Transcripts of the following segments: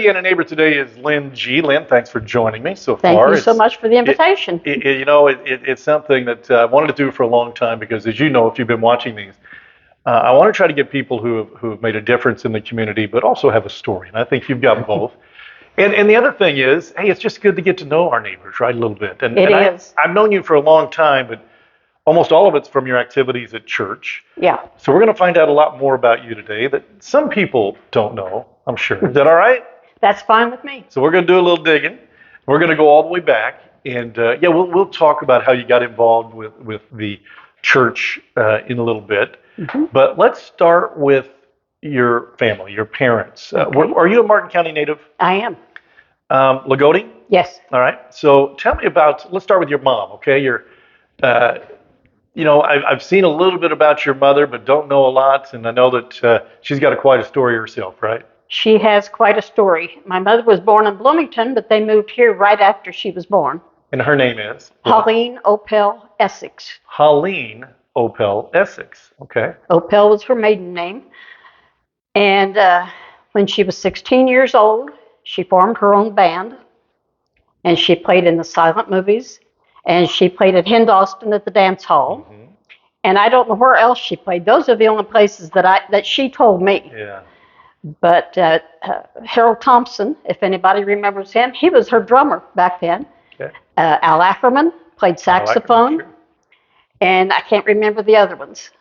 Louisiana Neighbor today is Lynn Gee. Lynn, thanks for joining me so Thank far. you so much for the invitation. It's something that I wanted to do for a long time because, as you know, if you've been watching these, I want to try to get people who have made a difference in the community, but also have a story. And I think you've got both. And the other thing is, hey, it's just good to get to know our neighbors, right, a little bit. It is. I've known you for a long time, but almost all of it's from your activities at church. Yeah. So we're going to find out a lot more about you today that some people don't know, I'm sure. Is that all right? That's fine with me. So we're going to do a little digging. We're going to go all the way back, and we'll talk about how you got involved with the church in a little bit. Mm-hmm. But let's start with your family, your parents. Okay. Are you a Martin County native? I am. Lagodi? Yes. All right. So tell me about. Let's start with your mom. Okay. I've seen a little bit about your mother, but don't know a lot, and I know that she's got quite a story herself, right? She has quite a story. My mother was born in Bloomington, but they moved here right after she was born. And her name is? Holleen Opel Essex. Holleen Opel Essex. Okay. Opel was her maiden name. And when she was 16 years old, she formed her own band, and she played in the silent movies, and she played at Hindoston at the dance hall. Mm-hmm. And I don't know where else she played. Those are the only places that she told me. Yeah. But Harold Thompson, if anybody remembers him, he was her drummer back then. Okay. Al Ackerman played saxophone. Sure. And I can't remember the other ones.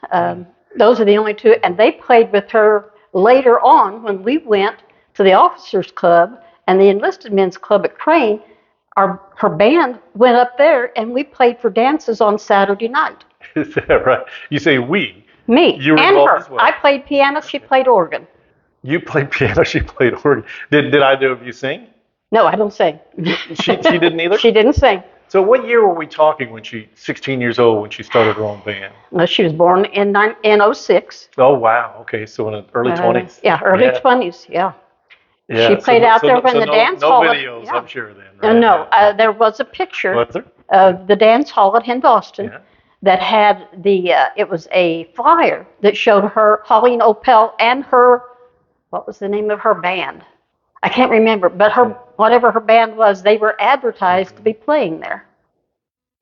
Those are the only two. And they played with her later on when we went to the Officers Club and the Enlisted Men's Club at Crane. Her band went up there and we played for dances on Saturday night. Is that right? You say we. Me you were and her. As well. I played piano, she played organ. You played piano, she played organ. Did either of you sing? No, I don't sing. She didn't either? She didn't sing. So what year were we talking when 16 years old, when she started her own band? Well, she was born in 06. Oh, wow. Okay, so in the early 20s? Yeah, early 20s, yeah. Yeah. She played out there when the dance hall. No videos, yeah. I'm sure then. Right? No, there was a picture of the dance hall at Hindoston that had it was a flyer that showed her, Holleen Opel, and her, what was the name of her band? I can't remember, but whatever her band was, they were advertised to be playing there.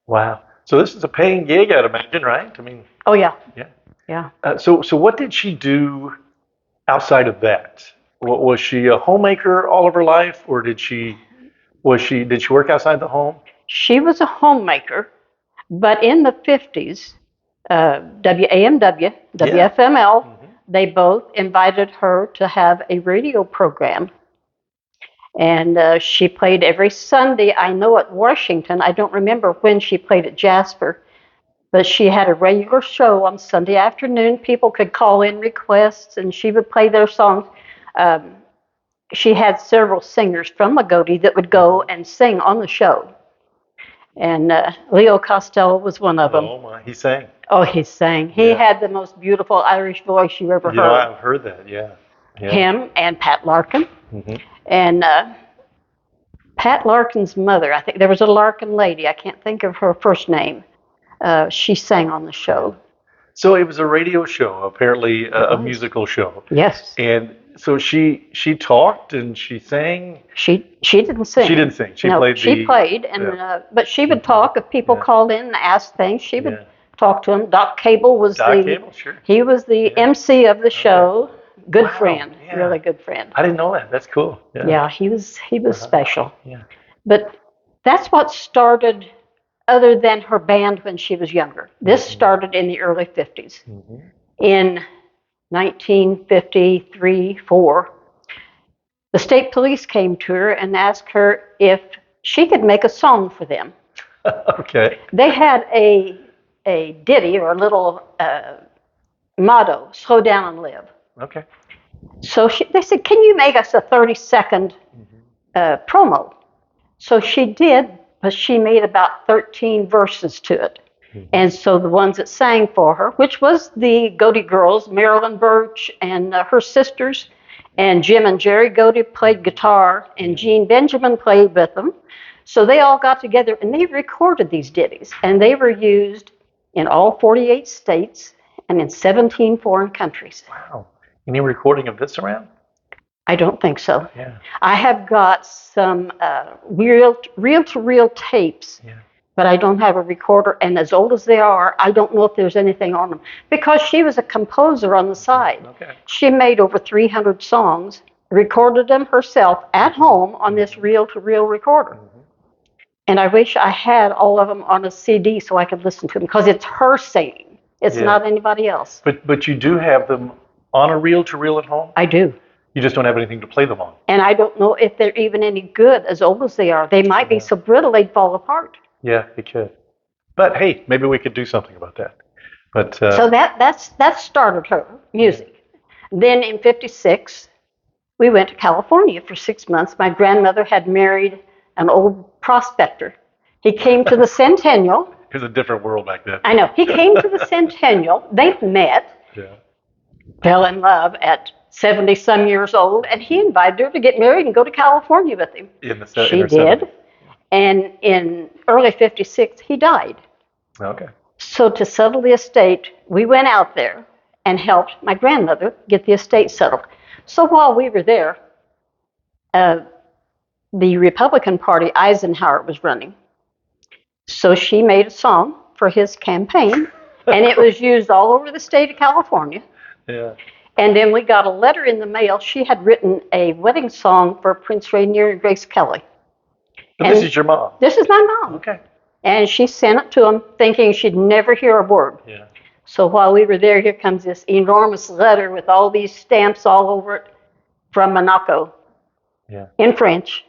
Wow. So this is a paying gig, I'd imagine, right? I mean. Oh, yeah. Yeah. Yeah. So what did she do outside of that? Was she a homemaker all of her life, or did she work outside the home? She was a homemaker, but in the 50s, WAMW, WFML, they both invited her to have a radio program. And she played every Sunday, I know, at Washington. I don't remember when she played at Jasper, but she had a regular show on Sunday afternoon. People could call in requests, and she would play their songs. She had several singers from Lagodi that would go and sing on the show. And Leo Costello was one of them. Oh, my. He sang. Oh, he sang. He had the most beautiful Irish voice you ever heard. I've heard that, yeah. Him and Pat Larkin. Mm-hmm. And Pat Larkin's mother, I think there was a Larkin lady, I can't think of her first name. She sang on the show. So it was a radio show, apparently a musical show. Yes. And so she talked and she sang. She didn't sing. She didn't sing. She played, and but she would talk if people called in and asked things. She would talk to them. Doc Cable was he was the MC of the show. Good friend, really good friend. I didn't know that. That's cool. Yeah, he was special. Yeah. But that's what started, other than her band when she was younger. This started in the early 50s. Mm-hmm. In 1953-4, the state police came to her and asked her if she could make a song for them. Okay. They had a ditty or a little motto, slow down and live. Okay. So they said, can you make us a 30-second promo? So she did, but she made about 13 verses to it. Mm-hmm. And so the ones that sang for her, which was the Gody girls, Marilyn Birch and her sisters, and Jim and Jerry Gody played guitar, and Gene Benjamin played with them. So they all got together and they recorded these ditties, and they were used in all 48 states and in 17 foreign countries. Wow. Any recording of this around? I don't think so. Yeah. I have got some reel-to-reel tapes, Yeah. but I don't have a recorder. And as old as they are, I don't know if there's anything on them because she was a composer on the side. Okay. She made over 300 songs, recorded them herself at home on this reel-to-reel recorder. And I wish I had all of them on a CD so I could listen to them because it's her singing. It's Yeah. not anybody else. But you do have them on a reel-to-reel at home? I do. You just don't have anything to play them on. And I don't know if they're even any good as old as they are. They might be so brittle they'd fall apart. Yeah, you could. But hey, maybe we could do something about that. But So that started her music. Then in '56, we went to California for 6 months. My grandmother had married an old prospector. He came to the Centennial. it was a different world back then. I know. He came to the Centennial. They met, Yeah. fell in love at 70 some years old, and he invited her to get married and go to California with him. She did. 70s. And in early '56, he died. Okay. So to settle the estate, we went out there and helped my grandmother get the estate settled. So while we were there, the Republican Party, Eisenhower, was running. So she made a song for his campaign, and it was used all over the state of California. Yeah. And then we got a letter in the mail. She had written a wedding song for Prince Rainier and Grace Kelly. But this is your mom. This is my mom. Okay. And she sent it to him thinking she'd never hear a word. Yeah. So while we were there, here comes this enormous letter with all these stamps all over it from Monaco in French.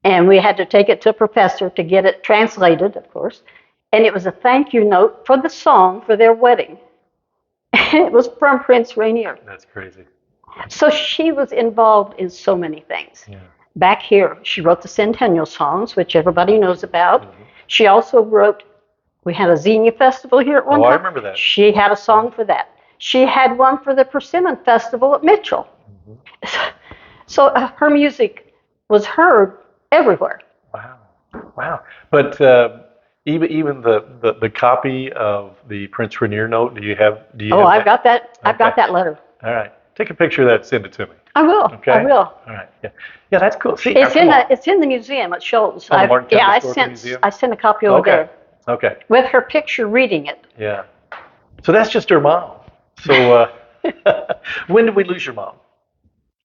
And we had to take it to a professor to get it translated, of course. And it was a thank you note for the song for their wedding. It was from Prince Rainier. That's crazy. So she was involved in so many things. Yeah. Back here, she wrote the Centennial songs, which everybody knows about. She also wrote, we had a Xenia festival here at one time. I remember that. She had a song for that. She had one for the Persimmon Festival at Mitchell. So her music was heard everywhere. Wow. Wow. But even the copy of the Prince Rainier note, do you have I've that? got that. I've got that letter. All right. Take a picture of that and send it to me. I will. Okay. I will. All right. Yeah. Yeah, that's cool. See, It's in the museum at Schultz. Oh, the Martin County Historical Museum? I sent a copy over there Okay. with her picture reading it. Yeah. So that's just her mom. So when did we lose your mom?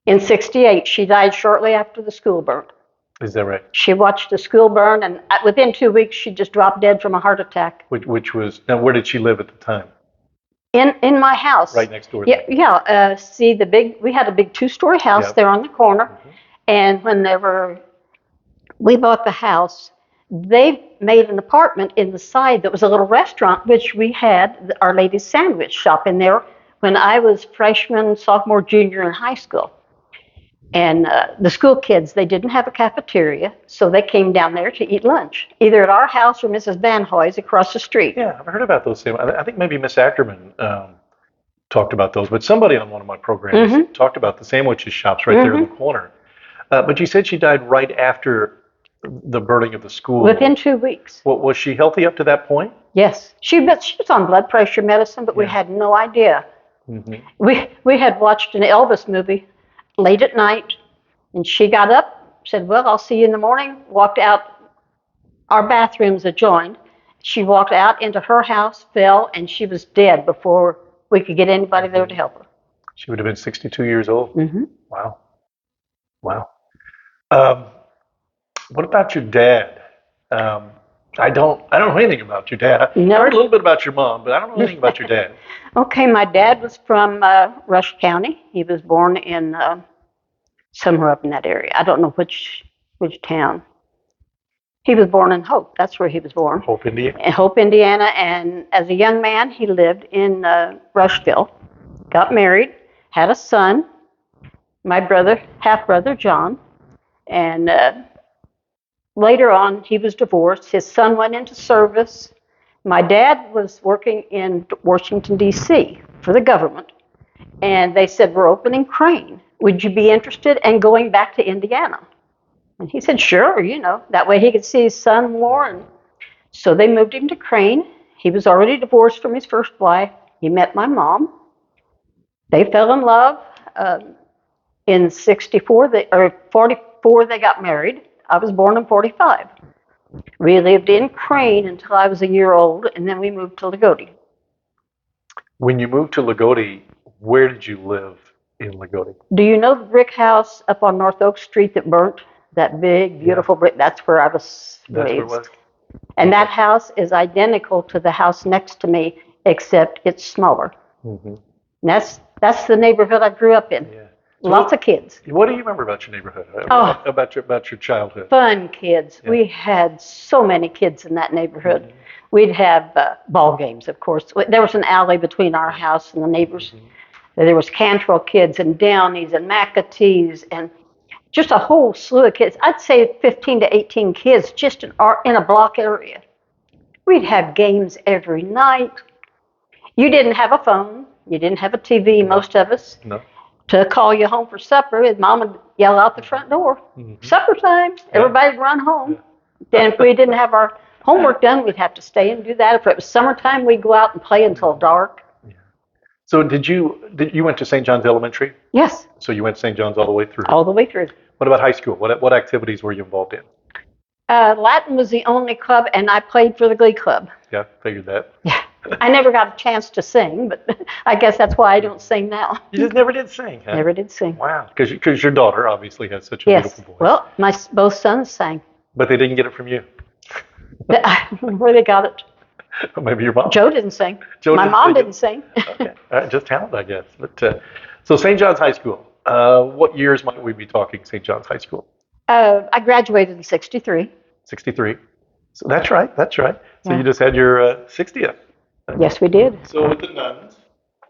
In '68, she died shortly after the school burned. Is that right? She watched the school burn, and within 2 weeks, she just dropped dead from a heart attack. Which was, now where did she live at the time? In my house. Right next door. Yeah. See, we had a big 2-story house there on the corner, and whenever we bought the house, they made an apartment in the side that was a little restaurant, which we had Our Lady's Sandwich shop in there when I was freshman, sophomore, junior in high school. And the school kids, they didn't have a cafeteria, so they came down there to eat lunch, either at our house or Mrs. Van Hoy's across the street. Yeah, I've heard about those things. I think maybe Miss Ackerman talked about those, but somebody on one of my programs talked about the sandwiches shops right there in the corner. But you said she died right after the burning of the school. Within 2 weeks. Was she healthy up to that point? Yes. She was on blood pressure medicine, but we had no idea. We had watched an Elvis movie late at night, and she got up, said, well, I'll see you in the morning, walked out. Our bathrooms adjoined. She walked out into her house, fell, and she was dead before we could get anybody there to help her. She would have been 62 years old. Wow. Wow. What about your dad? I don't know anything about your dad. I heard a little bit about your mom, but I don't know anything about your dad. Okay, my dad was from Rush County. He was born in somewhere up in that area. I don't know which town. He was born in Hope. That's where he was born. Hope, Indiana. In Hope, Indiana. And as a young man, he lived in Rushville, got married, had a son, my half-brother, John. And later on, he was divorced. His son went into service. My dad was working in Washington, D.C. for the government. And they said, we're opening Crane. Would you be interested in going back to Indiana? And he said, sure, that way he could see his son more. And so they moved him to Crane. He was already divorced from his first wife. He met my mom. They fell in love. In 64, or 44, they got married. I was born in 45. We lived in Crane until I was a year old, and then we moved to Lagodi. When you moved to Lagodi, where did you live in Lagodi? Do you know the brick house up on North Oak Street that burnt? That big, beautiful brick. That's where I was That's where it raised. was? And that house is identical to the house next to me, except it's smaller. Mm-hmm. And that's the neighborhood I grew up in. Yeah. Lots of kids. What do you remember about your neighborhood? Oh. About your childhood? Fun kids. Yeah. We had so many kids in that neighborhood. Mm-hmm. We'd have ball games, of course. There was an alley between our house and the neighbors. Mm-hmm. There was Cantrell kids and Downies and McAtees and just a whole slew of kids. I'd say 15 to 18 kids just in a block area. We'd have games every night. You didn't have a phone. You didn't have a TV, most of us. No. To call you home for supper, and Mom would yell out the front door, Mm-hmm. supper time. Everybody'd run home. Then if we didn't have our homework done, we'd have to stay and do that. If it was summertime, we'd go out and play until dark. So you went to St. John's Elementary? Yes, So you went to St. John's all the way through? all the way through. What about high school? What activities were you involved in? Latin was the only club, and I played for the Glee Club. Yeah, figured that. Yeah, I never got a chance to sing, but I guess that's why I don't sing now. You just never did sing, huh? Never did sing. Wow, because your daughter obviously has such a Yes. beautiful voice. Well, both sons sang. But they didn't get it from you. Where they got it. Or maybe your mom. Joe didn't sing. Joe My didn't mom sing. didn't sing. Okay, just talent, I guess. But so St. John's High School. What years might we be talking? St. John's High School. I graduated in 63. 63. So that's right. That's right. So Yeah. you just had your 60th. Yes, we did. So with the nuns.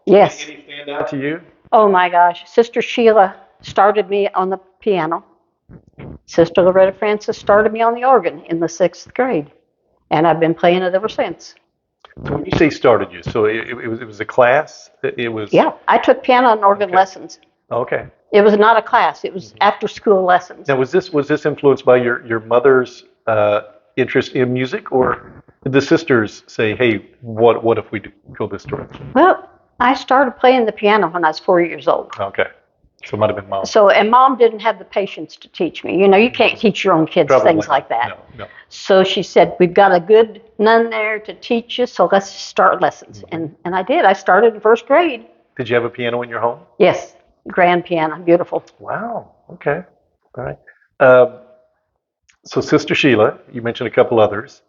Yes. Any stand out to you? Oh my gosh. Sister Sheila started me on the piano. Sister Loretta Francis started me on the organ in the 6th grade. And I've been playing it ever since. So when you say started you, so it was a class? It was. Yeah, I took piano and organ Okay. lessons. Okay. It was not a class. It was after school lessons. Now was this influenced by your mother's interest in music, or did the sisters say, hey, what if we go this direction? Well, I started playing the piano when I was 4 years old. Okay. So it might have been mom. So, and Mom didn't have the patience to teach me. You know, you can't teach your own kids Probably things not. like that. No. So she said, we've got a good nun there to teach you, so let's start lessons. And I did. I started in 1st grade. Did you have a piano in your home? Yes, grand piano, beautiful. Wow. Okay. All right. So Sister Sheila, you mentioned a couple others.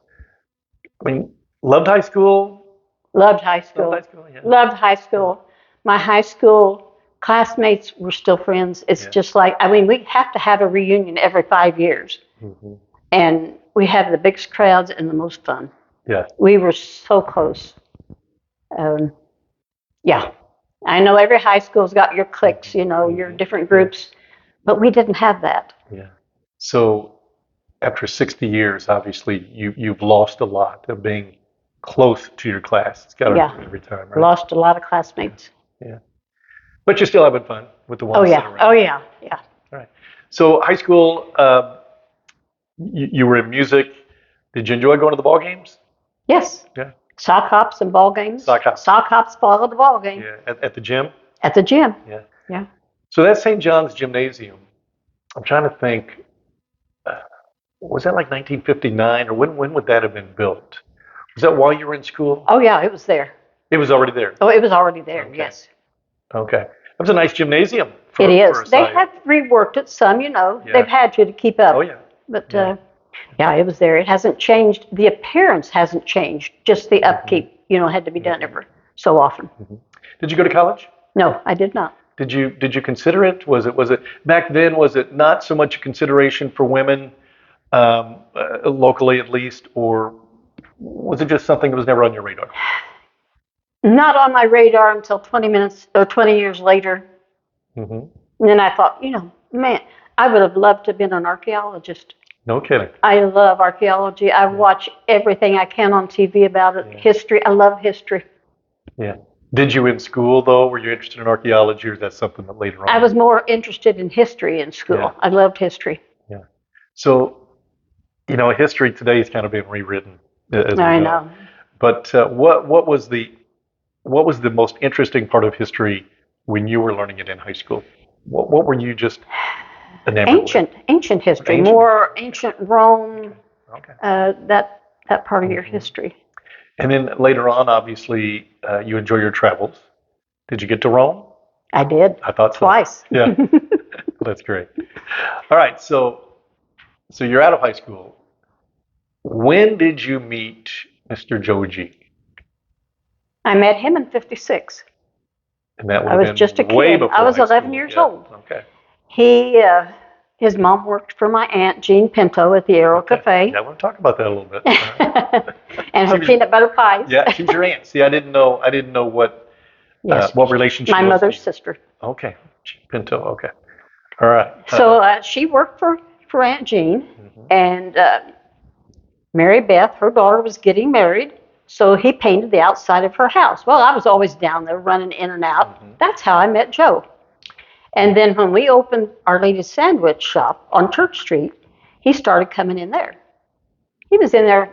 I mean, loved high school. Loved high school. Loved high school, yeah. Loved high school. My high school classmates were still friends. It's Yeah. just like, I mean, we have to have a reunion every 5 years. Mm-hmm. And we have the biggest crowds and the most fun. Yeah. We were so close. Yeah. I know every high school's got your cliques, you know, your different groups, but we didn't have that. Yeah. So after 60 years, obviously you've lost a lot of being close to your class. It's got to Yeah. happen every time, right? Lost a lot of classmates. Yeah. But you're still having fun with the ones Oh that yeah. are around. Oh yeah. Yeah. All right. So high school, you were in music. Did you enjoy going to the ball games? Yes. Yeah. Sock hops and ball games. Sock hops. Sock hops followed the ball game Yeah. At the gym? at the gym. Yeah. Yeah. So that's St. John's Gymnasium. I'm trying to think. Was that like 1959, or when would that have been built? Was that while you were in school? Oh yeah, it was there. It was already there. Oh, it was already there. Okay. Yes. Okay. That was a nice gymnasium. It is. for a They site. have reworked it some, you know. Yeah. They've had to keep up. Oh yeah. But Yeah. yeah, it was there. It hasn't changed. The appearance hasn't changed. Just the upkeep, you know, had to be done every so often. Did you go to college? No, I did not. Did you consider it? Was it back then? Was it not so much a consideration for women, locally at least, or was it just something that was never on your radar? Not on my radar until 20 years later. Mm-hmm. And then I thought, you know, man, I would have loved to have been an archaeologist. No kidding. I love archaeology. I watch everything I can on TV about it. Yeah. History. I love history. Yeah. Did you in school though? Were you interested in archaeology, or is that something that later on? I was more interested in history in school. Yeah. I loved history. Yeah. So, you know, history today is kind of being rewritten. As we I know. But what was the most interesting part of history when you were learning it in high school? What were you just enamored Ancient history, Ancient. more ancient Rome, with? Okay. that part of your Mhm. history. And then later on, obviously, you enjoy your travels. Did you get to Rome? I did I thought so. twice. Yeah, that's great. All right, so you're out of high school. When did you meet Mr. Joe G? I met him in '56. And that would I have was been just a way kid. before I was high 11 school. years Yeah. old. Okay. His mom worked for my aunt Jean Pinto at the Aero Okay. Cafe. Yeah, I want to talk about that a little bit. All right. And She her was- peanut butter pies. Yeah, she was your aunt. See, I didn't know. Yes. What relation she My was to mother's you. sister. Okay, Pinto. Okay. All right. So she worked for Aunt Jean, Mhm. and Mary Beth, her daughter, was getting married. So he painted the outside of her house. Well, I was always down there running in and out. Mhm. That's how I met Joe. And then when we opened Our Lady's Sandwich Shop on Church Street, he started coming in there. He was in there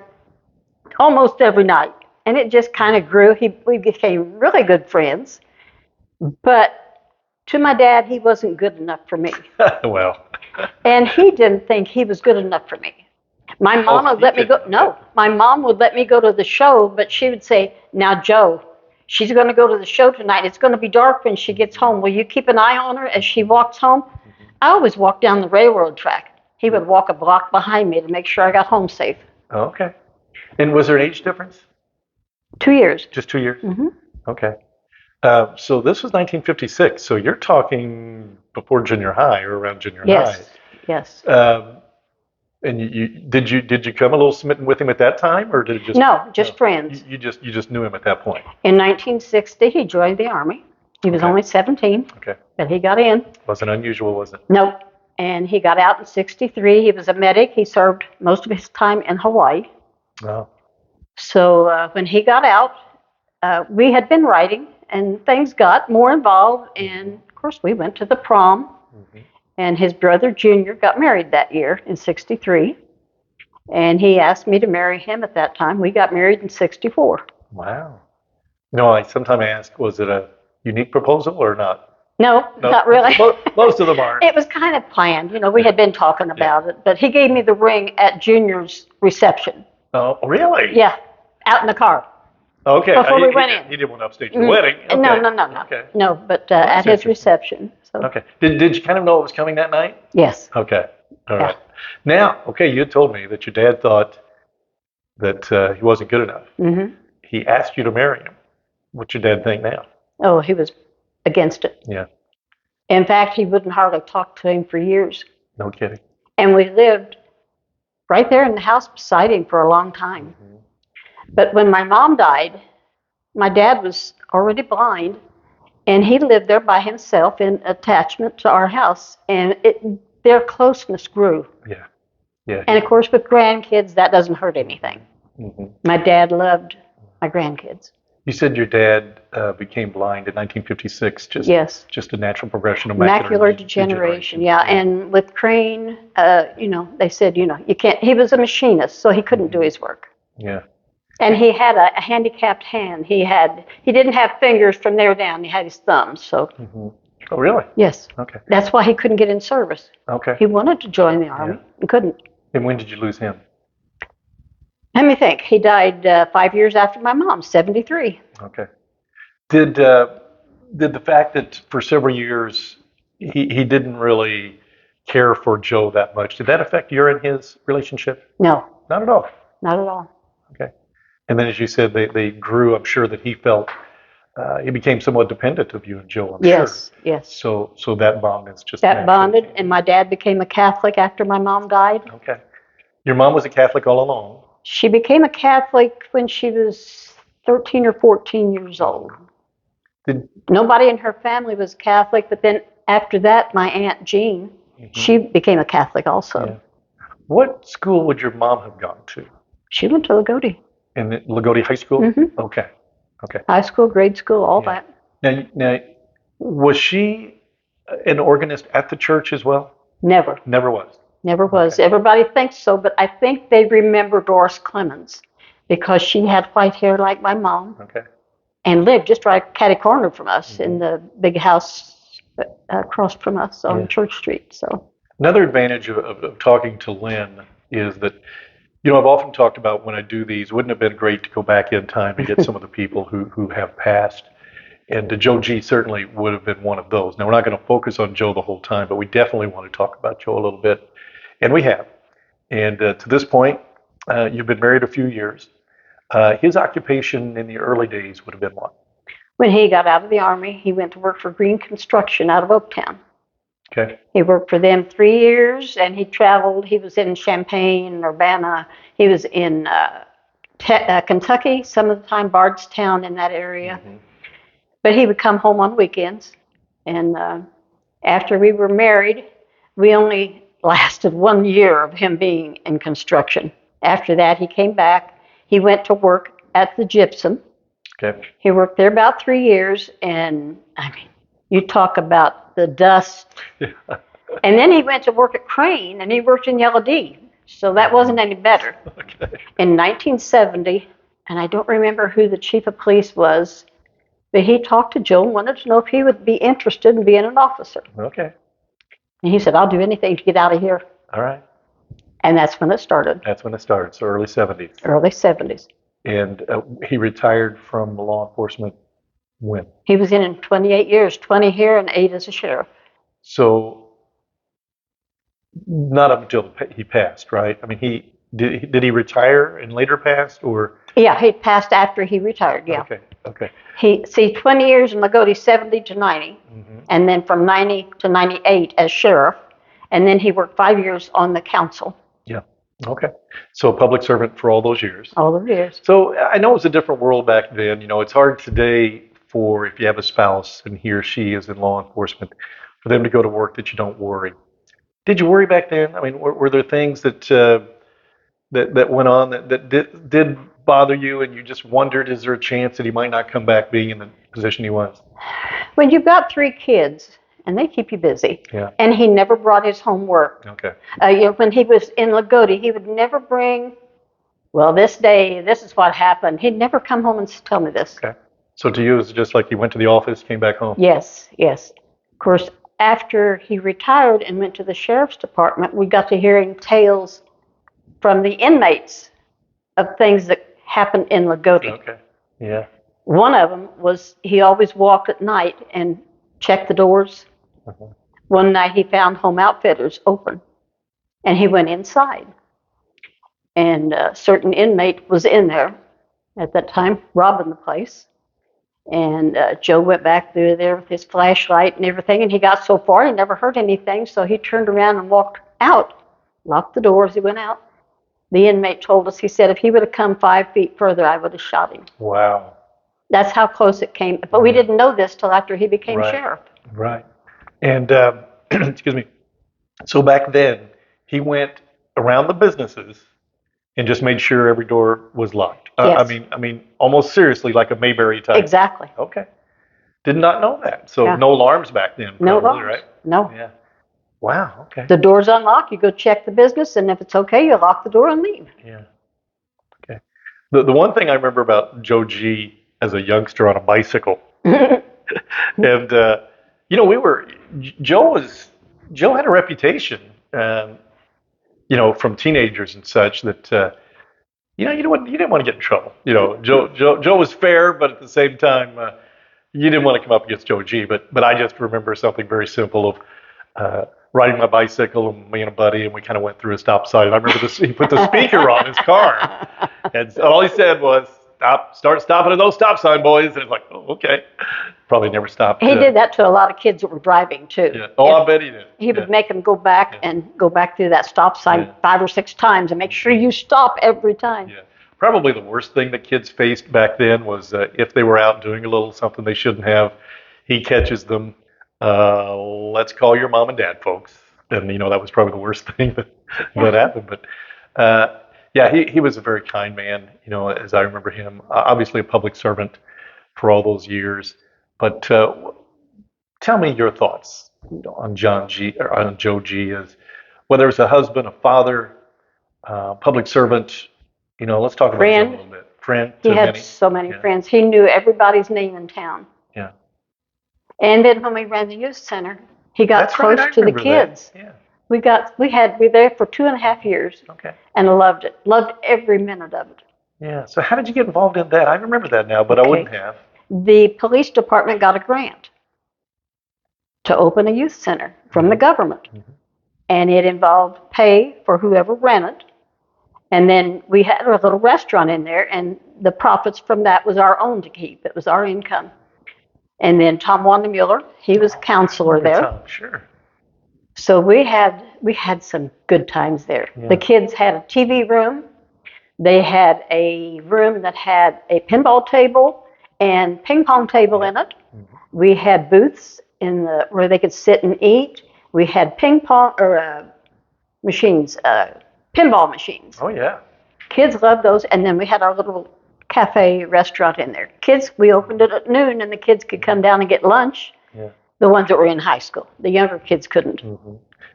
almost every night, and it just kind of grew. We became really good friends. But to my dad, he wasn't good enough for me. Well. And he didn't think he was good enough for me. My mom would he let me go. didn't. No, my mom would let me go to the show, but she would say, "Now, Joe, she's going to go to the show tonight. It's going to be dark when she gets home. Will you keep an eye on her as she walks home?" I always walked down the railroad track. He would walk a block behind me to make sure I got home safe. Okay. And was there an age difference? 2 years. Just 2 years? Hmm. Okay. So this was 1956. So you're talking before junior high or around junior Yes. Yes. high. And did you come a little smitten with him at that time, or did it just No, just friends. you just knew him at that point? In 1960, he joined the Army. He was Okay. only 17, Okay. but he got in. Wasn't unusual, was it? Nope. And he got out in '63. He was a medic. He served most of his time in Hawaii. No. So when he got out, we had been writing, and things got more involved. And of course, we went to the prom. Mhm. And his brother Junior got married that year in '63. And he asked me to marry him at that time. We got married in '64. Wow. No, I sometimes ask, was it a unique proposal or not? No, No. not really. Most of them aren't. It was kind of planned. You know, we had been talking about it, but he gave me the ring at Junior's reception. Oh, really? Yeah, out in the car. Okay. Before we went in. He didn't want to upstage your wedding. Okay. No. Okay. No, but that's at his interesting. reception. So Okay. Did you kind of know it was coming that night? yes. Okay. All Yeah. right. Now, okay, you told me that your dad thought that he wasn't good enough. Hmm. He asked you to marry him. What's your dad think now? Oh, he was against it. Yeah. In fact, he wouldn't hardly talk to him for years. No kidding. And we lived right there in the house beside him for a long time. Mhm. But when my mom died, my dad was already blind, and he lived there by himself in attachment to our house, and their closeness grew. Yeah. Yeah. And of course, with grandkids, that doesn't hurt anything. Mhm. My dad loved my grandkids. You said your dad became blind in 1956. Yes. Just a natural progression of Macular degeneration, yeah. And with Crane, they said, you can't, he was a machinist, so he couldn't do his work. Yeah. And he had a handicapped hand. He didn't have fingers from there down. He had his thumbs. So Hmm. Oh, really? yes, Okay. that's why he couldn't get in service. Okay. He wanted to join the Army and couldn't. And when did you lose him? Let me think. He died 5 years after my mom, 73. Okay. Did the fact that for several years he didn't really care for Joe that much, did that affect your and his relationship? No, Not at all. not at all. Okay. And then, as you said, they grew. I'm sure that he felt he became somewhat dependent of you and Joe. I'm Yes, sure. yes. So that bond is just That natural. bonded, and my dad became a Catholic after my mom died. Okay. Your mom was a Catholic all along. She became a Catholic when she was 13 or 14 years old. Did Nobody in her family was Catholic, but then after that, my Aunt Jean, she became a Catholic also. Yeah. What school would your mom have gone to? She went to Lagodi. In Lagodi High School? Mhm. Okay. Okay. High school, grade school, all Yeah. that. Now, was she an organist at the church as well? Never, Never was. never was. Okay. Everybody thinks so, but I think they remember Doris Clemens because she had white hair like my mom Okay. and lived just right catty corner from us in the big house across from us on Yeah. Church Street. So Another advantage of talking to Lynn is that, I've often talked about when I do these, wouldn't it have been great to go back in time and get some of the people who have passed? And Joe G certainly would have been one of those. Now, we're not going to focus on Joe the whole time, but we definitely want to talk about Joe a little bit. And we have. And to this point, you've been married a few years. His occupation in the early days would have been what? when he got out of the Army, he went to work for Green Construction out of Oaktown. Okay. He worked for them 3 years, and he traveled. He was in Champaign, Urbana. He was in Kentucky, some of the time, Bardstown in that area. Mm-hmm. But he would come home on weekends. And after we were married, we only lasted 1 year of him being in construction. After that, he came back. He went to work at the gypsum. Okay. He worked there about 3 years, and I mean, you talk about the dust. Yeah. And then he went to work at Crane, and he worked in Yellow D. So that wasn't any better. Okay. In 1970, and I don't remember who the chief of police was, but he talked to Joe and wanted to know if he would be interested in being an officer. Okay. And he said, I'll do anything to get out of here. All right. And that's when it started, That's when it started. So early 70s. early 70s. And he retired from law enforcement when? He was in 28 years, 20 here and 8 as a sheriff. So not up until he passed, right? I mean, did he retire and later passed, or? Yeah, he passed after he retired, yeah. Okay. Okay. 20 years in Lagodi, 70 to 90, Mm-hmm. and then from 90 to 98 as sheriff, and then he worked 5 years on the council, Yeah. Okay. So a public servant for all those years. all the years. So I know it was a different world back then. It's hard today for, if you have a spouse and he or she is in law enforcement, for them to go to work that you don't worry. Did you worry back then? I mean, were there things that went on that did bother you, and you just wondered, is there a chance that he might not come back being in the position he was? When you've got 3 kids, and they keep you busy, Yeah. and he never brought his homework. Okay. When he was in Lagodi, he would never bring, well, this day, this is what happened. He'd never come home and tell me this. Okay. So to you, it was just like he went to the office, came back home? Yes, yes. Of course, after he retired and went to the sheriff's department, we got to hearing tales from the inmates of things that happened in Lagodi. Okay. Yeah. One of them was he always walked at night and checked the doors. Uh-huh. One night he found Home Outfitters open, and he went inside. And a certain inmate was in there at that time, robbing the place. And Joe went back through there with his flashlight and everything, and he got so far he never heard anything, so he turned around and walked out, locked the door as he went out. The inmate told us, he said, if he would have come 5 feet further, I would have shot him. Wow. That's how close it came. But we didn't know this till after he became Right. sheriff. Right. And excuse me. So back then, he went around the businesses and just made sure every door was locked. Yes. I mean, almost seriously, like a Mayberry type. Exactly. Okay. Did not know that. So Yeah. no alarms back then, No probably, alarms. right? No. Yeah. Wow. Okay. The door's unlocked. You go check the business, and if it's okay, you lock the door and leave. Yeah. Okay. The one thing I remember about Joe G as a youngster on a bicycle, and Joe had a reputation, from teenagers and such that you didn't want to get in trouble. Joe was fair, but at the same time, you didn't want to come up against Joe G. But I just remember something very simple of riding my bicycle, and me and a buddy, and we kind of went through a stop sign. And I remember he put the speaker on his car, and all he said was, start stopping at those stop sign, boys. And it's like, oh, okay. Probably never stopped. He did that to a lot of kids that were driving, too. Yeah. Oh, I bet he did. He would make them go back and go back through that stop sign 5 or 6 times and make sure you stop every time. Yeah. Probably the worst thing that kids faced back then was if they were out doing a little something they shouldn't have, he catches them. Let's call your mom and dad, folks. And, that was probably the worst thing that happened. But, he was a very kind man, as I remember him. Obviously a public servant for all those years. But tell me your thoughts on Joe G. As whether it's a husband, a father, public servant. Let's talk about him a little bit. Friend. He to had many. so many friends. He knew everybody's name in town. Yeah. And then when we ran the youth center, he got That's right, close I to the remember that. kids. Yeah. We were there for 2.5 years Okay. and loved it. Loved every minute of it. Yeah. So how did you get involved in that? I remember that now, but I Okay. wouldn't have. The police department got a grant to open a youth center from the government. And it involved pay for whoever rented. And then we had a little restaurant in there, and the profits from that was our own to keep. It was our income. And then Tom Wandermuller, he was counselor there. Tom, sure. So we had some good times there. Yeah. The kids had a TV room. They had a room that had a pinball table and ping pong table in it. We had booths where they could sit and eat. We had ping pong machines, pinball machines. Oh, yeah. Kids loved those. And then we had our little cafe restaurant in there. We opened it at noon, and the kids could come down and get lunch. Yeah. The ones that were in high school. The younger kids couldn't.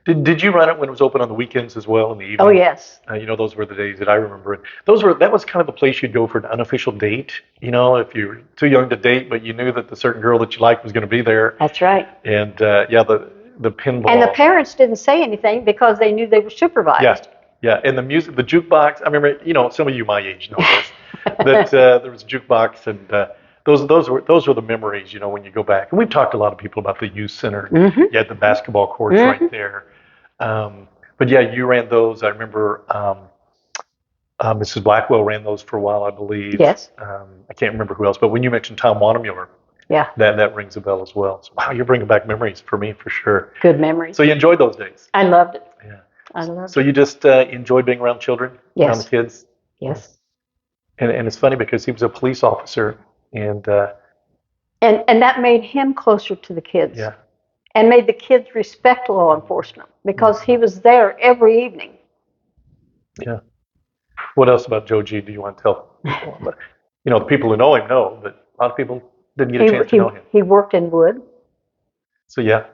Did you run it when it was open on the weekends as well in the evening? Oh, yes. Those were the days that I remember. That was kind of the place you'd go for an unofficial date. If you were too young to date, but you knew that the certain girl that you liked was going to be there. That's right. And the pinball. And the parents didn't say anything because they knew they were supervised. Yeah, yeah. And the music, the jukebox. I remember, some of you my age know this. That there was a jukebox, and those were the memories. When you go back. And we've talked to a lot of people about the youth center. You had the basketball courts right there. But yeah, you ran those. I remember Mrs. Blackwell ran those for a while, I believe. Yes. I can't remember who else, but when you mentioned Tom Wandermuller, yeah, that rings a bell as well. So, wow, you're bringing back memories for me for sure. Good memories. So you enjoyed those days? I loved it. Yeah. I loved it. So you just enjoyed being around children, Yes. around the kids? Yes. And it's funny because he was a police officer, and that made him closer to the kids. Yeah. And made the kids respect law enforcement because he was there every evening. Yeah. What else about Joe Gee do you want to tell people? But, the people who know him know, but a lot of people didn't get a chance to know him. He worked in wood. So yeah.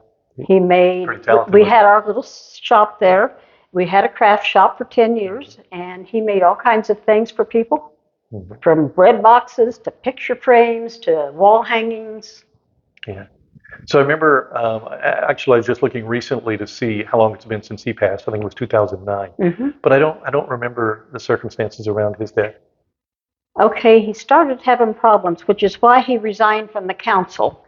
He made. Pretty talented. We had our little shop there. We had a craft shop for 10 years, and he made all kinds of things for people, from bread boxes to picture frames to wall hangings. Yeah. So I remember, actually, I was just looking recently to see how long it's been since he passed. I think it was 2009. But I don't remember the circumstances around his death. Okay, he started having problems, which is why he resigned from the council.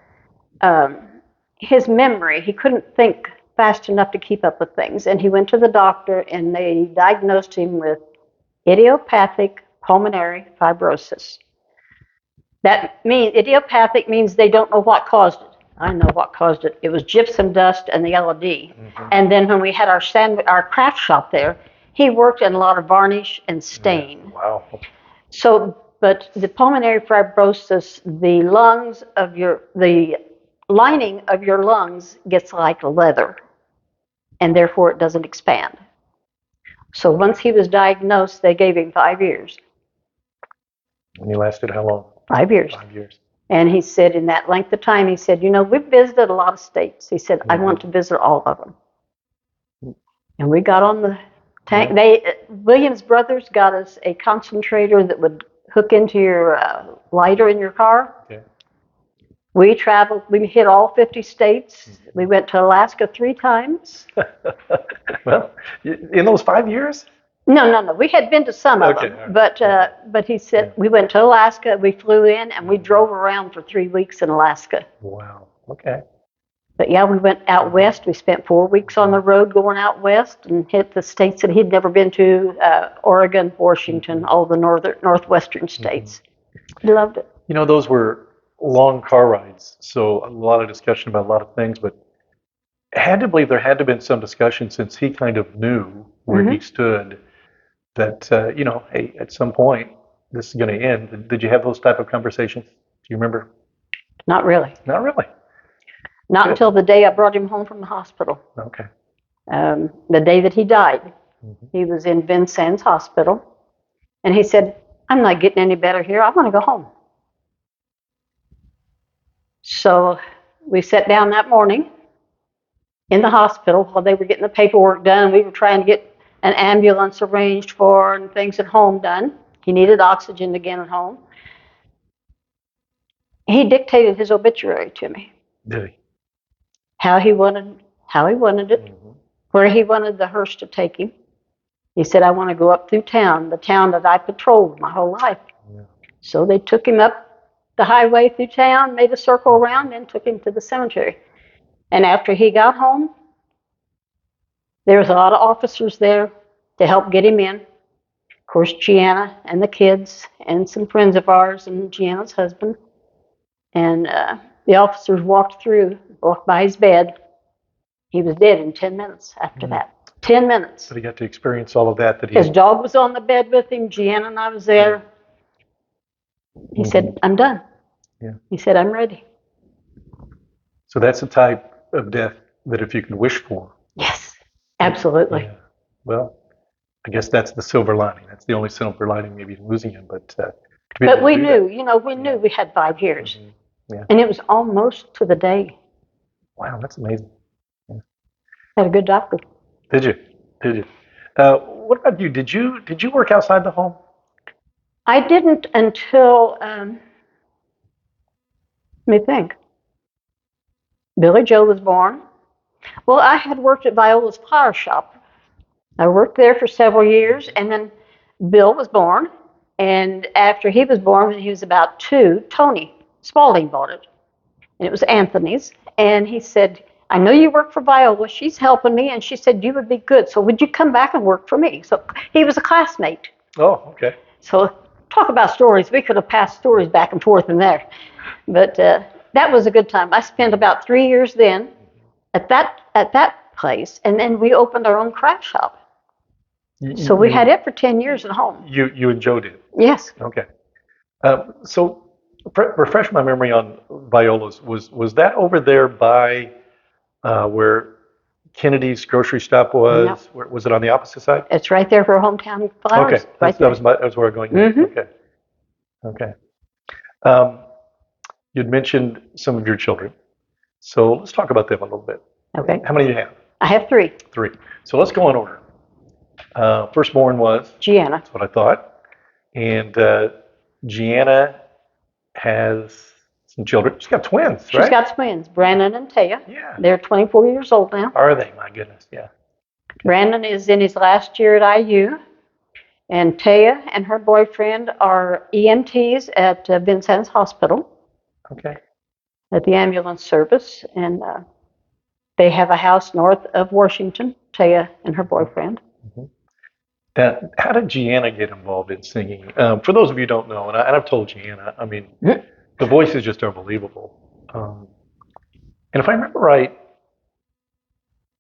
His memory, he couldn't think fast enough to keep up with things, and he went to the doctor, and they diagnosed him with idiopathic pulmonary fibrosis. Idiopathic means they don't know what caused it. I know what caused it. It was gypsum dust and the LOD. And then when we had our craft shop there, he worked in a lot of varnish and stain. Yeah. Wow. So, but the pulmonary fibrosis, the lining of your lungs gets like leather, and therefore it doesn't expand. So once he was diagnosed, they gave him 5 years. And he lasted how long? 5 years. 5 years. And he said in that length of time, he said, we've visited a lot of states. He said, I want to visit all of them. And we got on the tank. Williams Brothers got us a concentrator that would hook into your lighter in your car. Okay. We traveled, we hit all 50 states. We went to Alaska 3 times. Well, in those 5 years? No. We had been to some of them. Right. But he said, we went to Alaska, we flew in, and we drove around for 3 weeks in Alaska. Wow. Okay. But yeah, we went out west. We spent 4 weeks on the road going out west and hit the states that he'd never been to, Oregon, Washington, all the northwestern states. He loved it. Those were long car rides, so a lot of discussion about a lot of things, but I had to believe there had to have been some discussion since he kind of knew where he stood that, hey, at some point this is going to end. Did you have those type of conversations? Do you remember? Not really. Not really. Not until the day I brought him home from the hospital. Okay. The day that he died, he was in Vincennes Hospital, and he said, I'm not getting any better here. I want to go home. So we sat down that morning in the hospital while they were getting the paperwork done. We were trying to get an ambulance arranged for and things at home done. He needed oxygen again at home. He dictated his obituary to me. Did he? how he wanted it, where he wanted the hearse to take him. He said, I want to go up through town, the town that I patrolled my whole life. Yeah. So they took him up the highway through town, made a circle around, and took him to the cemetery. And after he got home, there was a lot of officers there to help get him in. Of course, Gianna and the kids and some friends of ours and Gianna's husband. And the officers walked by his bed. He was dead in 10 minutes after that. 10 minutes. So he got to experience all of that. His dog was on the bed with him. Gianna and I was there. He said, I'm done. Yeah. He said, I'm ready. So that's the type of death that if you could wish for. Yes, absolutely. Yeah. Well, I guess that's the silver lining. That's the only silver lining, maybe losing him. But we knew, we knew we had 5 years. Yeah. And it was almost to the day. Wow, that's amazing. Yeah. Had a good doctor. Did you? What about you? Did you work outside the home? I didn't until, let me think. Billy Joe was born. Well, I had worked at Viola's flower shop. I worked there for several years, and then Bill was born. And after he was born, when he was about 2, Tony Spalding bought it. And it was Anthony's. And he said, I know you work for Viola. She's helping me. And she said, you would be good. So would you come back and work for me? So he was a classmate. Oh, okay. So talk about stories. We could have passed stories back and forth in there. But that was a good time. I spent about 3 years then at that place. And then we opened our own craft shop. So we had it for 10 years at home. You enjoyed it? Yes. Okay. So refresh my memory on Viola's. Was that over there by where Kennedy's grocery stop was? No. Where, was it on the opposite side? It's right there for Hometown Flowers. Okay. Right That was where I'm going. Mhm. Okay. You'd mentioned some of your children. So let's talk about them a little bit. Okay. How many do you have? I have 3. 3. So let's go in order. Firstborn was? Gianna. That's what I thought. And Gianna has some children. She's got twins, right? She's got twins, Brandon and Taya. Yeah. They're 24 years old now. Are they? My goodness, yeah. Brandon is in his last year at IU. And Taya and her boyfriend are EMTs at Vincennes Hospital. Okay. At the ambulance service. And they have a house north of Washington, Taya and her boyfriend. Now, how did Gianna get involved in singing? For those of you who don't know, and I've told Gianna, I mean, the voice is just unbelievable. And if I remember right,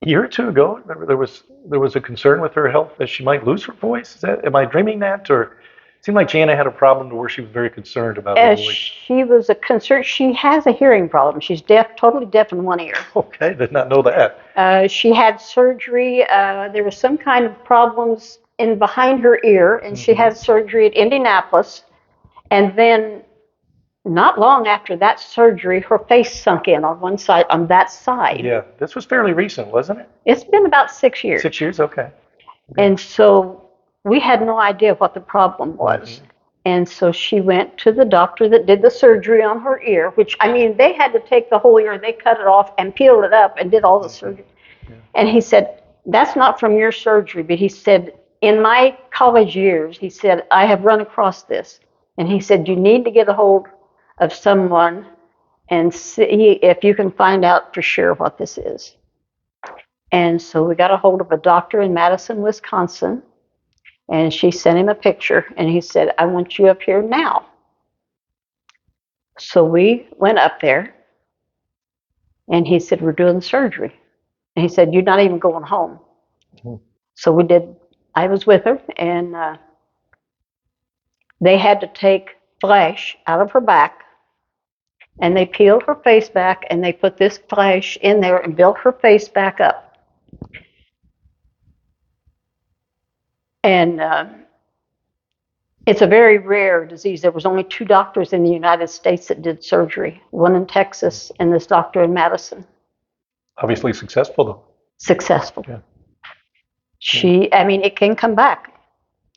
a year or 2 ago, there was a concern with her health that she might lose her voice. Am I dreaming that, or it seemed like Gianna had a problem to where she was very concerned about her voice? She was a concern. She has a hearing problem. She's deaf, totally deaf in one ear. Okay, did not know that. She had surgery. There was some kind of problems in behind her ear, and she had surgery at Indianapolis. And then, not long after that surgery, her face sunk in on one side, on that side. Yeah, this was fairly recent, wasn't it? It's been about 6 years. 6 years, okay. And so we had no idea what the problem was. And so she went to the doctor that did the surgery on her ear, which, I mean, they had to take the whole ear, they cut it off and peeled it up and did all the surgery. And he said, that's not from your surgery, but he said, in my college years, he said, I have run across this. And he said, you need to get a hold of someone and see if you can find out for sure what this is. And so we got a hold of a doctor in Madison, Wisconsin, and she sent him a picture, and he said, I want you up here now. So we went up there, and he said, we're doing surgery. And he said, you're not even going home. So we did. I was with her, and they had to take flesh out of her back, and they peeled her face back, and they put this flesh in there and built her face back up. And it's a very rare disease. There was only 2 doctors in the United States that did surgery, one in Texas and this doctor in Madison. Obviously successful, though. Successful. Yeah. I mean, it can come back.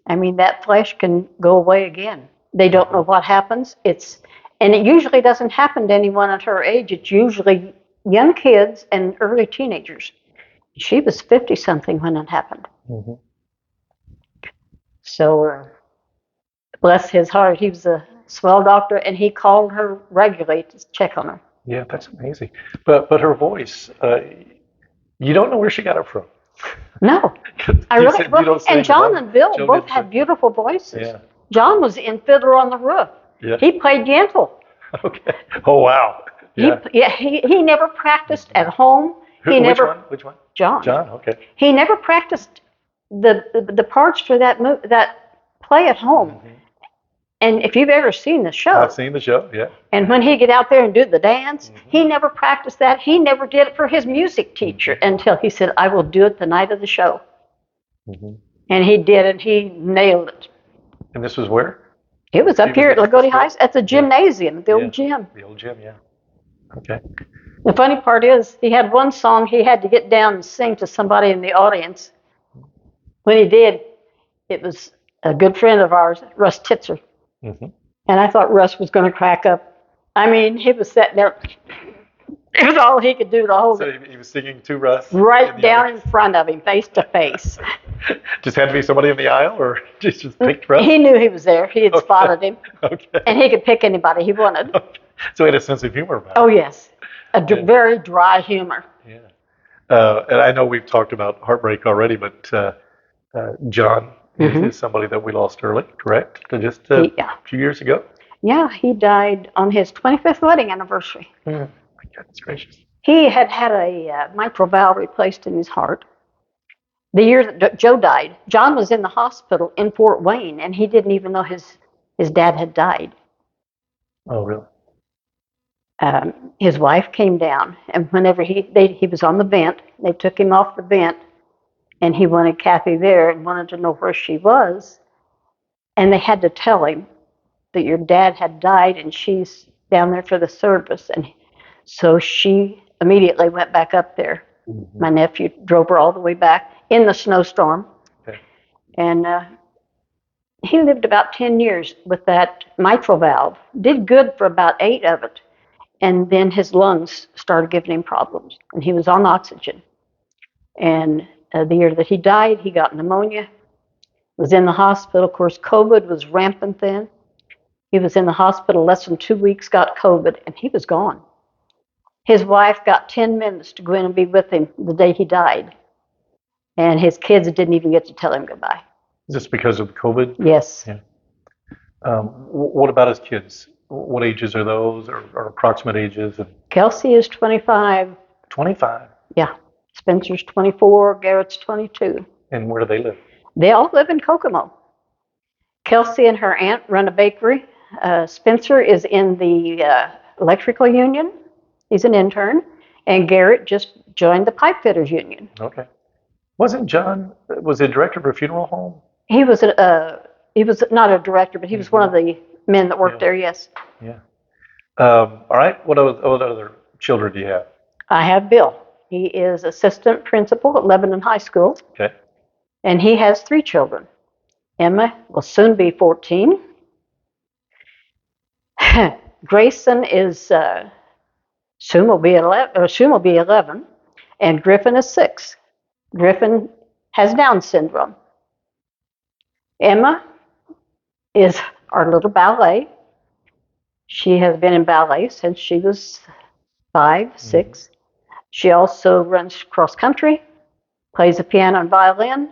I mean, that flesh can go away again. They don't know what happens. And it usually doesn't happen to anyone at her age. It's usually young kids and early teenagers. She was 50-something when it happened. Mm-hmm. So, bless his heart, he was a swell doctor, and he called her regularly to check on her. Yeah, that's amazing. But her voice, you don't know where she got it from. No, I You really. said you Well, don't sing, and John but and Bill Joe both didn't had sing. beautiful voices. Yeah. John was in Fiddler on the Roof. Yeah. He played Yentl. Okay. Oh wow. Yeah. He never practiced at home. Which never. one? Which one? John. John. Okay. He never practiced the parts for that play at home. Mm-hmm. And if you've ever seen the show, I've seen the show. Yeah. and when he'd get out there and do the dance, Mm-hmm. he never practiced that. He never did it for his music teacher until he said, "I will do it the night of the show." Mm-hmm. And he did, and he nailed it. And this was where? It was up He here was at at the Lagodi school? High, at the gymnasium, the old gym. The old gym. Yeah. Okay. The funny part is, he had one song he had to get down and sing to somebody in the audience. When he did, it was a good friend of ours, Russ Titzer. Mm-hmm. And I thought Russ was going to crack up. I mean, he was sitting there. It was all he could do to hold So it he was singing to Russ. right down in front of him, face to face. Just had to be somebody in the aisle, or just picked Russ? He knew he was there. He had spotted him. Okay. And he could pick anybody he wanted. So he had a sense of humor about it. Oh, yes. Very dry humor. Yeah. And I know we've talked about heartbreak already, but John is somebody that we lost early, correct? Just a few years ago? Yeah, he died on his 25th wedding anniversary. My goodness gracious. He had had a mitral valve replaced in his heart. The year that Joe died, John was in the hospital in Fort Wayne, and he didn't even know his dad had died. Oh, really? His wife came down, and whenever he was on the vent, they took him off the vent, and he wanted Kathy there and wanted to know where she was. And they had to tell him that your dad had died, and she's down there for the service. And so she immediately went back up there. Mm-hmm. My nephew drove her all the way back in the snowstorm. Okay. And he lived about 10 years with that mitral valve. Did good for about 8 of it. And then his lungs started giving him problems. And he was on oxygen. And the year that he died, he got pneumonia. Was in the hospital. Of course, COVID was rampant then. He was in the hospital less than 2 weeks, got COVID, and he was gone. His wife got 10 minutes to go in and be with him the day he died. And his kids didn't even get to tell him goodbye. Is this because of COVID? Yes. Yeah. What about his kids? What ages are those, or approximate ages? Kelsey is 25. 25? Yeah. Spencer's 24. Garrett's 22. And where do they live? They all live in Kokomo. Kelsey and her aunt run a bakery. Spencer is in the electrical union. He's an intern. And Garrett just joined the pipe fitters union. Okay. Wasn't John, was he a director of a funeral home? He was not a director, but he was one of the men that worked there, yes. Yeah. All right. What other children do you have? I have Bill. He is assistant principal at Lebanon High School. Okay. And he has 3 children. Emma will soon be 14. Grayson is soon will be 11, and Griffin is 6. Griffin has Down syndrome. Emma is our little ballet. She has been in ballet since she was 5, 6. Mm-hmm. She also runs cross country, plays the piano and violin,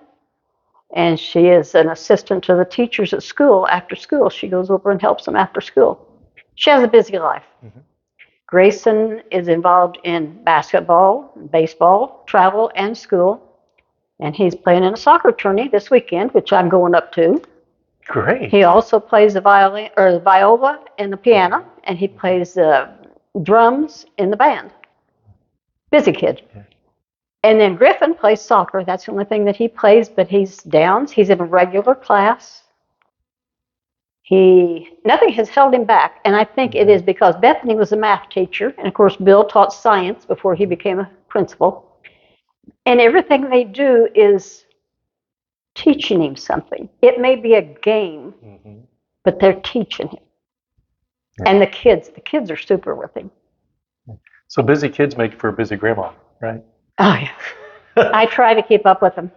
and she is an assistant to the teachers at school. After school, she goes over and helps them after school. She has a busy life. Mm-hmm. Grayson is involved in basketball, baseball, travel, and school. And he's playing in a soccer tourney this weekend, which I'm going up to. Great. He also plays the violin or the viola and the piano, and he plays the drums in the band. Busy kid. Yeah. And then Griffin plays soccer. That's the only thing that he plays, but he's Downs. He's in a regular class. Nothing has held him back, and I think it is because Bethany was a math teacher, and of course Bill taught science before he became a principal. And everything they do is teaching him something. It may be a game, but they're teaching him. And the kids are super with him. So busy kids make for a busy grandma, right? Oh, yeah. I try to keep up with them.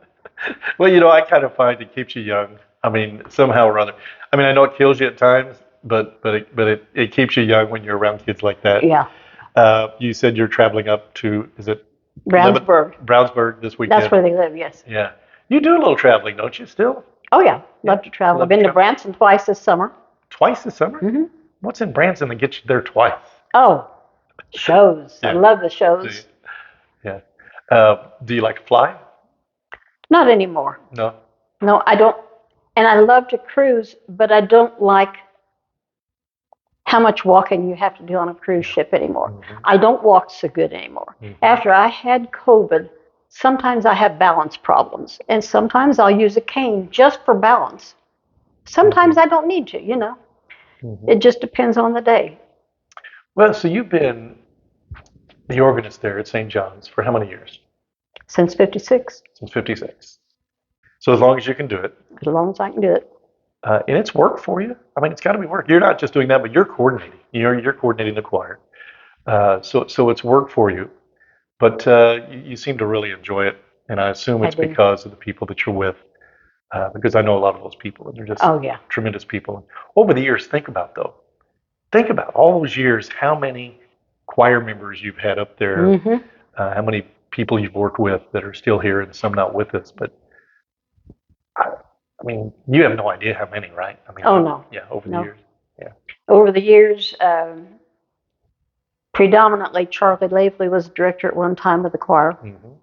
Well, I kind of find it keeps you young. I mean, somehow or other. I mean, I know it kills you at times, but it keeps you young when you're around kids like that. Yeah. You said you're traveling up to, is it Brownsburg. this weekend? That's where they live, yes. Yeah. You do a little traveling, don't you, still? Oh, yeah. Love to travel. I've been to Branson twice this summer. Twice this summer? Mm-hmm. What's in Branson that gets you there twice? Oh, shows. Yeah. I love the shows. Yeah. Do you like to fly? Not anymore. No. No, I don't. And I love to cruise, but I don't like how much walking you have to do on a cruise ship anymore. Mm-hmm. I don't walk so good anymore. Mm-hmm. After I had COVID, sometimes I have balance problems, and sometimes I'll use a cane just for balance. Sometimes I don't need to, Mm-hmm. It just depends on the day. Well, so you've been the organist there at St. John's for how many years? Since 56, Since 56. So as long as you can do it. as long as I can do it. And it's work for you. I mean, it's got to be work. You're not just doing that, but you're coordinating. You're coordinating the choir. So it's work for you. But you seem to really enjoy it. And I assume it's because of the people that you're with. Because I know a lot of those people, and they're just tremendous people. Over the years, think about all those years, how many choir members you've had up there, Mm-hmm. how many people you've worked with that are still here and some not with us. But I mean, you have no idea how many, right? I mean, no. Yeah, over the years. Yeah. Over the years, predominantly Charlie Lavely was director at one time of the choir. Mm-hmm.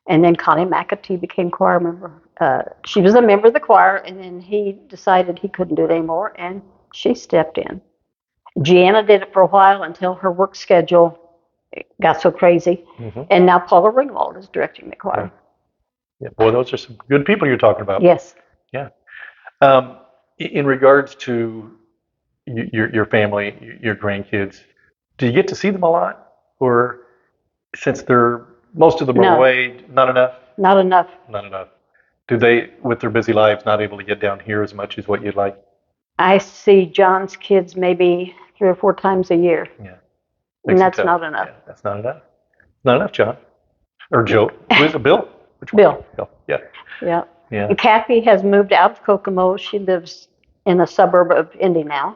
And then Connie McAtee became choir member. She was a member of the choir, and then he decided he couldn't do it anymore, and she stepped in. Gianna did it for a while until her work schedule got so crazy. Mm-hmm. And now Paula Ringwald is directing the choir. Yeah, boy, those are some good people you're talking about. Yes. Yeah. In regards to your family, your grandkids, do you get to see them a lot? Or since most of them are away, not enough? Not enough. Not enough. Do they, with their busy lives, not able to get down here as much as what you'd like? I see John's kids maybe 3 or 4 times a year. Yeah. And that's not enough. Yeah, that's not enough. Not enough, John. Or Joe. Who is it? Bill? Which one? Bill. Bill. Yeah. Yeah. Yeah. And Kathy has moved out of Kokomo. She lives in a suburb of Indy now.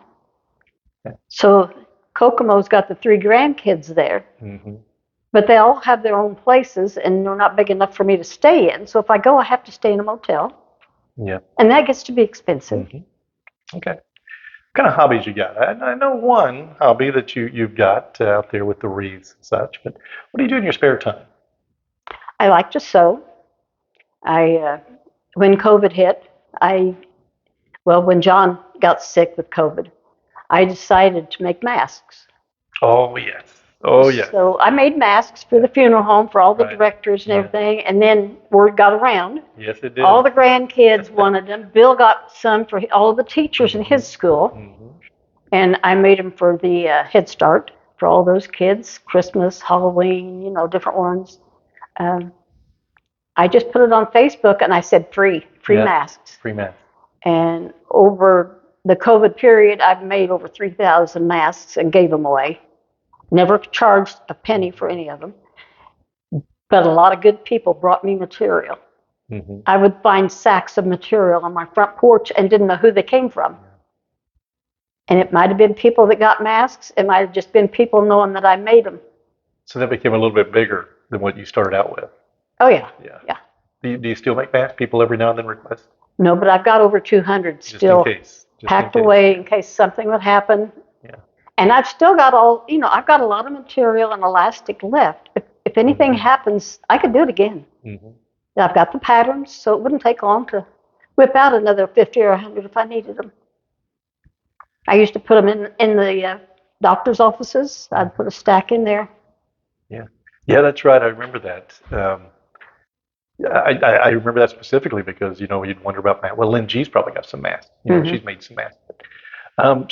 Okay. So Kokomo's got the 3 grandkids there. Mm-hmm. But they all have their own places, and they're not big enough for me to stay in. So if I go, I have to stay in a motel. Yeah. And that gets to be expensive. Mm-hmm. Okay. What kind of hobbies you got? I know one hobby that you've got out there with the wreaths and such, but what do you do in your spare time? I like to sew. When COVID hit, when John got sick with COVID, I decided to make masks. Oh, yes. Oh, yes. So I made masks for the funeral home for all the directors and everything, and then word got around. Yes, it did. All the grandkids wanted them. Bill got some for all the teachers in his school, and I made them for the Head Start for all those kids, Christmas, Halloween, different ones. I just put it on Facebook, and I said free masks. Free masks. And over the COVID period, I've made over 3,000 masks and gave them away. Never charged a penny for any of them. But a lot of good people brought me material. Mm-hmm. I would find sacks of material on my front porch and didn't know who they came from. And it might have been people that got masks. It might have just been people knowing that I made them. So that became a little bit bigger than what you started out with. Oh, yeah. Yeah. Do you still make masks? People every now and then request? No, but I've got over 200 still packed away in case something would happen. Yeah. And I've still got I've got a lot of material and elastic left. If anything happens, I could do it again. Mm-hmm. I've got the patterns, so it wouldn't take long to whip out another 50 or 100 if I needed them. I used to put them in the doctor's offices. I'd put a stack in there. Yeah, that's right. I remember that. I remember that specifically because, you'd wonder about masks. Well, Lynn Gee's probably got some masks. She's made some masks.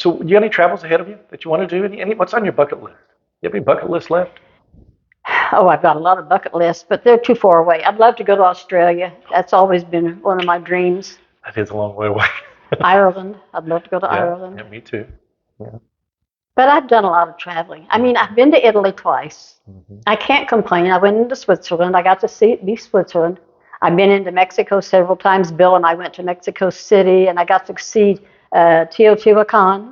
So you got any travels ahead of you that you want to do? What's on your bucket list? You have any bucket list left? Oh, I've got a lot of bucket lists, but they're too far away. I'd love to go to Australia. That's always been one of my dreams. That is a long way away. Ireland. I'd love to go to Ireland. Yeah, me too. Yeah. But I've done a lot of traveling. I mean, I've been to Italy twice. I can't complain. I went into Switzerland. I got to see Switzerland. I've been into Mexico several times. Bill and I went to Mexico City, and I got to see Teotihuacan.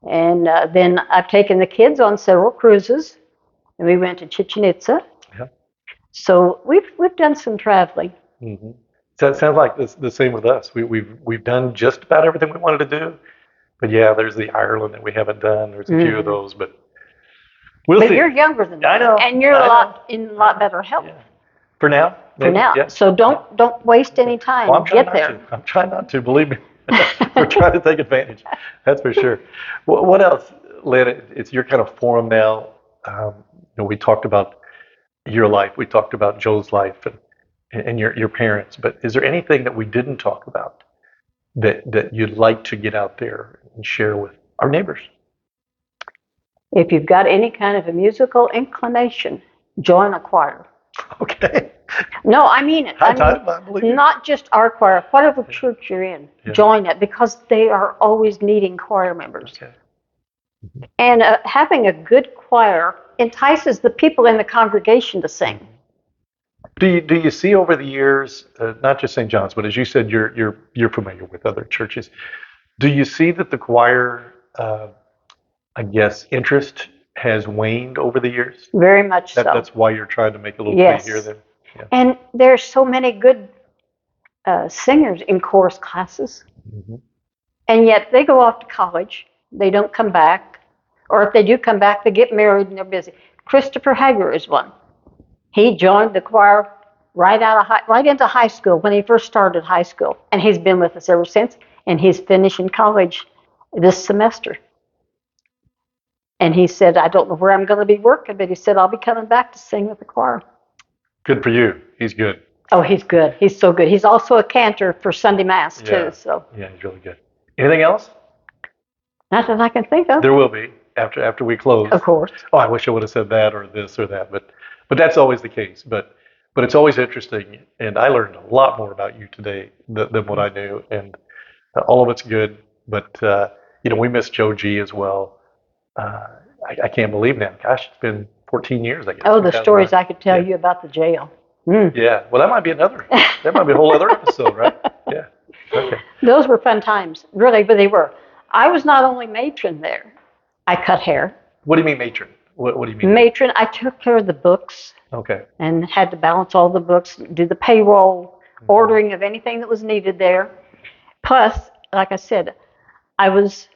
And then I've taken the kids on several cruises, and we went to Chichen Itza. Yeah. So we've done some traveling. So it sounds like the same with us. We've done just about everything we wanted to do, but yeah, there's the Ireland that we haven't done. There's a few of those, but we'll But see. you're younger than me, I know, and you're in a lot better health. Yeah. For now. For maybe, now. yeah. So don't waste any time. Well, I'm trying Get not there. to. I'm trying not to. Believe me, we're trying to take advantage. That's for sure. What else, Lynn? It's your kind of forum now. We talked about your life. We talked about Joe's life and your parents. But is there anything that we didn't talk about that you'd like to get out there and share with our neighbors? If you've got any kind of a musical inclination, join a choir. Okay. No, I mean it. I believe you. Not just our choir, whatever church you're in, join it, because they are always needing choir members. Okay. And having a good choir entices the people in the congregation to sing. Do you see over the years, not just St. John's, but as you said, you're familiar with other churches. Do you see that the choir, I guess, interest has waned over the years? Very much so. That's why you're trying to make a little Yes. play here then? Yeah. And there's so many good singers in chorus classes. And yet they go off to college. They don't come back. Or if they do come back, they get married and they're busy. Christopher Hager is one. He joined the choir right into high school when he first started high school. And he's been with us ever since. And he's finishing college this semester. And he said, I don't know where I'm going to be working, but he said, I'll be coming back to sing with the choir. Good for you. He's good. Oh, he's good. He's so good. He's also a cantor for Sunday Mass, too. So Yeah, he's really good. Anything else? not that I can think of. There will be after we close. Of course. Oh, I wish I would have said that or this or that, but that's always the case. But it's always interesting, and I learned a lot more about you today than what I knew, and all of it's good. But we miss Joe Gee as well. I can't believe now. Gosh, it's been 14 years, I guess. Oh, the stories I could tell you about the jail. Yeah. Well, that might be a whole other episode, right? Yeah. Okay. Those were fun times, really, but they were. I was not only matron there. I cut hair. What do you mean matron? What do you mean? Matron, I took care of the books. Okay. And had to balance all the books, do the payroll, ordering of anything that was needed there. Plus, like I said, I was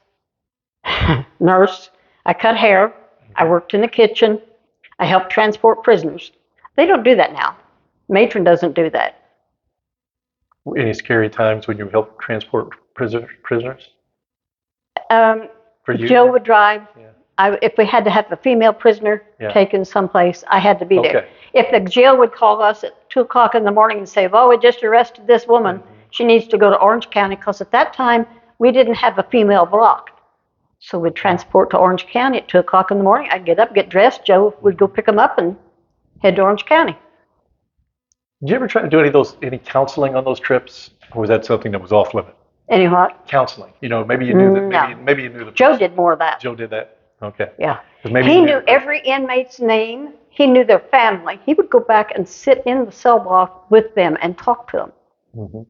nurse. I cut hair. I worked in the kitchen. I helped transport prisoners. They don't do that now. Matron doesn't do that. Any scary times when you help transport prisoners? For you? Joe would drive. Yeah. If we had to have a female prisoner taken someplace, I had to be there. If the jail would call us at 2 o'clock in the morning and say, well, we just arrested this woman. She needs to go to Orange County, because at that time, we didn't have a female block. So we'd transport to Orange County at 2 o'clock in the morning. I'd get up, get dressed. Joe would go pick them up and head to Orange County. Did you ever try to do any counseling on those trips, or was that something that was off limit? Any what? Counseling. Maybe you knew that. No. Maybe you knew the person. Joe did more of that. Joe did that. Okay. Yeah. Maybe He knew every inmate's name. He knew their family. He would go back and sit in the cell block with them and talk to them.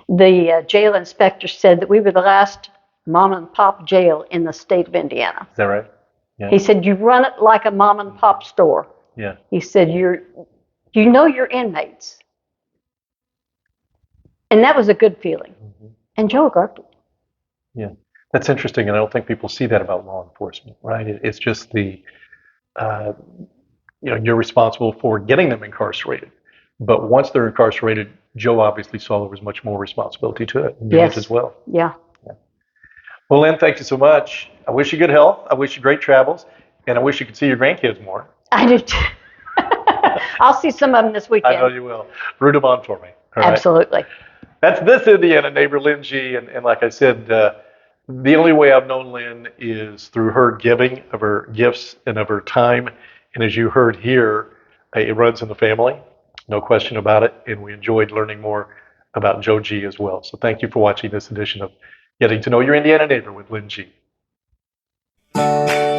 The jail inspector said that we were the last mom and pop jail in the state of Indiana. Is that right? Yeah. He said, you run it like a mom and pop store. Yeah. He said, you know your inmates. And that was a good feeling. And Joe loved it. Yeah. That's interesting, and I don't think people see that about law enforcement, right? It's just you're responsible for getting them incarcerated. But once they're incarcerated, Joe obviously saw there was much more responsibility to it, and yours as well. Yeah. Well, Lynn, thank you so much. I wish you good health. I wish you great travels, and I wish you could see your grandkids more. I do too. I'll see some of them this weekend. I know you will. Root them on for me. All right? Absolutely. That's this Indiana neighbor, Lynn Gee, and like I said, the only way I've known Lynn is through her giving of her gifts and of her time. And as you heard here, it runs in the family, no question about it. And we enjoyed learning more about Joe Gee as well. So thank you for watching this edition of Getting to Know Your Indiana Neighbor with Lynn Gee. you.